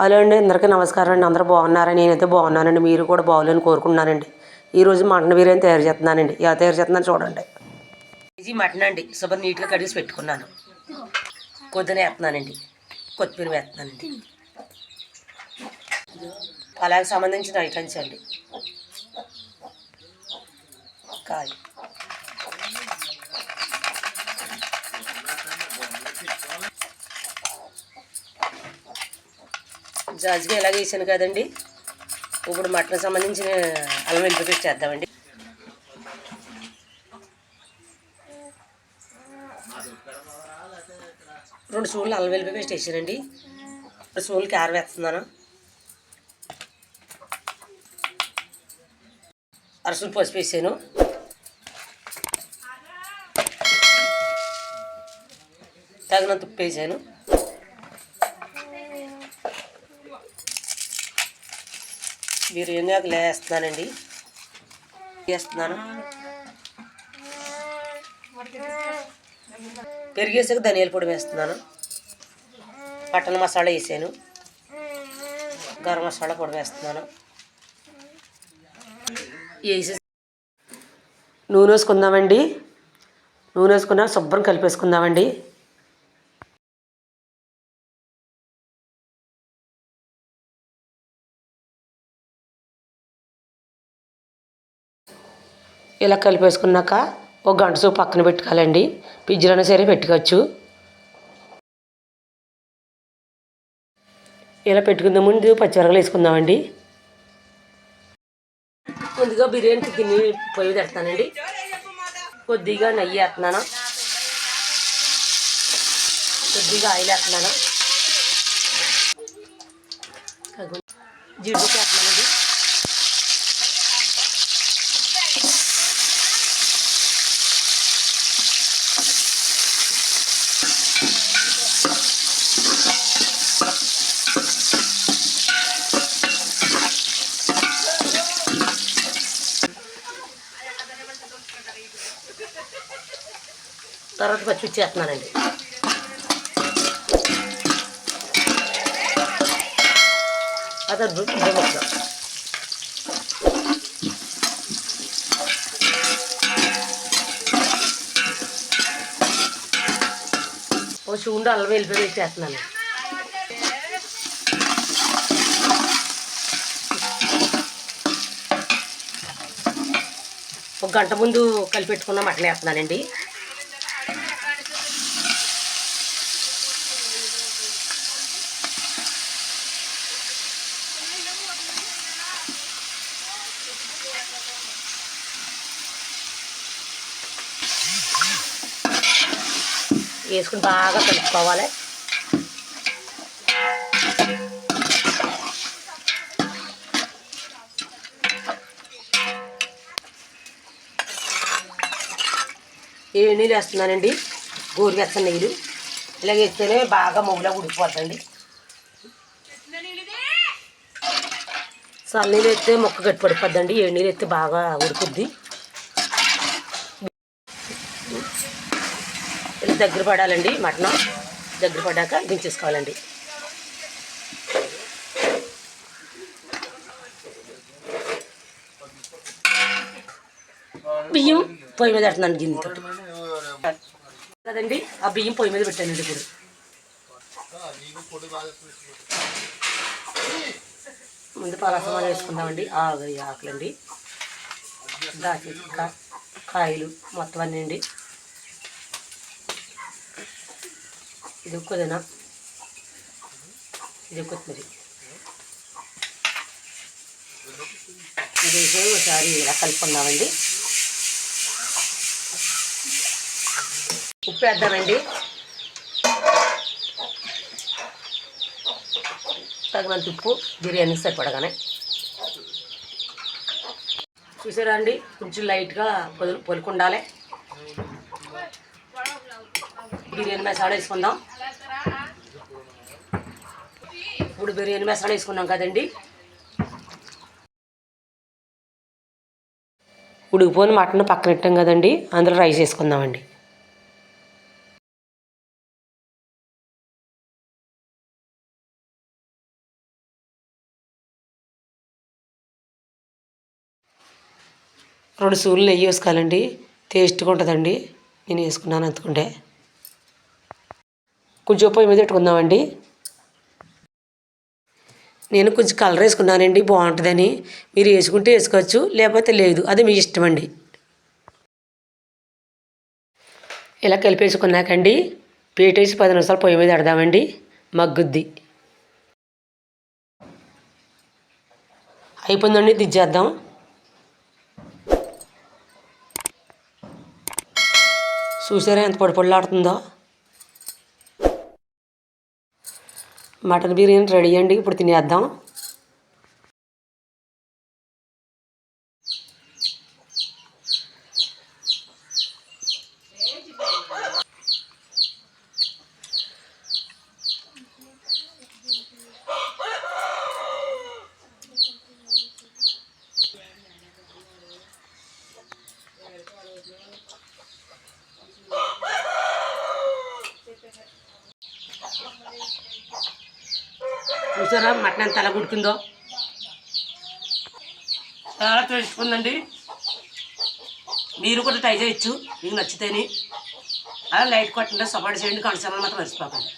Hello అండి, అందరికీ నమస్కారం అండి. అందరూ బాగున్నారని నేనైతే బాగున్నానండి. మీరు కూడా బాగోలేని కోరుకుంటున్నానండి. ఈరోజు మటన్ బిర్యానీ తయారు చేస్తున్నానండి. ఎలా తయారు చేస్తున్నాను చూడండి. కేజీ మటన్ అండి, శుభ్రం నీట్గా కడిగి పెట్టుకున్నాను. కొద్దిగా వేస్తున్నానండి, కొత్తిమీర వేస్తున్నానండి. అలాగే సంబంధించిన ఐటమ్స్ అండి. కాయ జాజిగా ఎలాగ వేసాను కదండి. ఇప్పుడు మటన్ సంబంధించిన అల్లం వెల్లుల్లి పేస్ట్ చేద్దామండి. రెండు స్పూన్లు అల్లం వెల్లుల్లి పేస్ట్ వేసానండి. 2 స్పూన్లు కారం వేస్తున్నాను. 1 స్పూన్ పసుపు వేసాను. తగినంత ఉప్పు వేసాను. బిర్యానీ ఆకు వేస్తున్నానండి. వేస్తున్నాను. పెరిగేసాక ధనియాల పొడి వేస్తున్నాను. మటన్ మసాలా వేసాను. గరం మసాలా పొడి వేస్తున్నాను. వేసి నూనె వేసుకుందామండి. నూనె వేసుకున్నా శుభ్రం కలిపేసుకుందామండి. ఇలా కలిపేసుకున్నాక ఒక గంట సేపు పక్కన పెట్టుకోవాలండి. ఫ్రిడ్జ్లోనే సరే పెట్టుకోవచ్చు. ఇలా పెట్టుకునే ముందు పచ్చిమిరపకాయలు వేసుకుందామండి. ముందుగా బిర్యానీకి గిన్నె పొయ్యి పెడతానండి. కొద్దిగా నెయ్యి వేస్తున్నాను. కొద్దిగా ఆయిల్ వేస్తున్నాను. జీడిపప్పు వేస్తున్నానండి. తర్వాత పచ్చిమిర్చి వేస్తున్నానండి. అదే ముక్కలు ఒక స్పూన్ అల్లం వెల్లుల్లి పేస్ట్ వేస్తున్నాను. ఒక గంట ముందు కలిపెట్టుకున్న మటన్ వేస్తున్నానండి. వేసుకుని బాగా కలుపుకోవాలి. ఏ నీళ్ళు వేస్తున్నానండి, గోరువెచ్చని నీళ్ళు. ఇలాగ వేస్తేనే బాగా మొగులా ఉడికిపోతుంది. చల్ల నీళ్ళు వేస్తే మొక్క గట్టి పడిపోద్దండి. ఏ నీళ్ళు వేస్తే బాగా ఉడుకుద్ది. ఇలా దగ్గర పడాలండి. మటన్ దగ్గర పడ్డాక దించేసుకోవాలండి. బియ్యం పొయ్యి మీద పెడుతున్నాను గిన్నెతో కదండి. ఆ బియ్యం పొయ్యి మీద పెట్టానండి. ఇప్పుడు ముందు పలసమాలు వేసుకుందామండి. ఆకులండి, దాచి కాయలు మొత్తం అన్నీ అండి. ఇది పుదీనా, ఇది కొత్తిమీర. ఇది వేసి ఒకసారి ఇలా కలుపుకుందామండి. ఉప్పు వేద్దామండి. తగినంత ఉప్పు బిర్యానీకి సరిపడగానే. చూసారా అండి, కొంచెం లైట్గా పొలుకుండాలి. బిర్యానీ మసాలా వేసుకుందాం. ఇప్పుడు బిర్యానీ మసాలా వేసుకున్నాం కదండి. ఉడికిపోయిన మటన్ పక్కన పెట్టాం కదండి, అందులో రైస్ వేసుకుందామండి. 2 స్పూన్లు నెయ్యి వేసుకోవాలండి, టేస్ట్గా ఉంటుందండి. నేను వేసుకున్నాను అందుకుంటే. కొంచెం పొయ్యి మీద పెట్టుకుందామండి. నేను కొంచెం కలర్ వేసుకున్నానండి బాగుంటుందని. మీరు వేసుకుంటే వేసుకోవచ్చు, లేకపోతే లేదు, అది మీ ఇష్టం అండి. ఇలా కలిపేసుకున్నాకండి పీటేసి 10 నిమిషాలు పొయ్యి మీద పెడదామండి, మగ్గుద్ది. అయిపోయిందండి, దించేద్దాం. చూసారా ఎంత పొడి పొడిలాడుతుందో. మటన్ బిర్యానీ రెడీ అండి, ఇప్పుడు తినేద్దాం. చూసారా మటన్ ఎంత ఎలా ఉడికిందో, చాలా టేస్ట్ ఉందండి. మీరు కూడా ట్రై చేయొచ్చు మీకు నచ్చితేని. అలా లైట్ కొట్టండి, సపోర్ట్ చేయండి, కనుసరణ మాత్రం మర్చిపోకండి.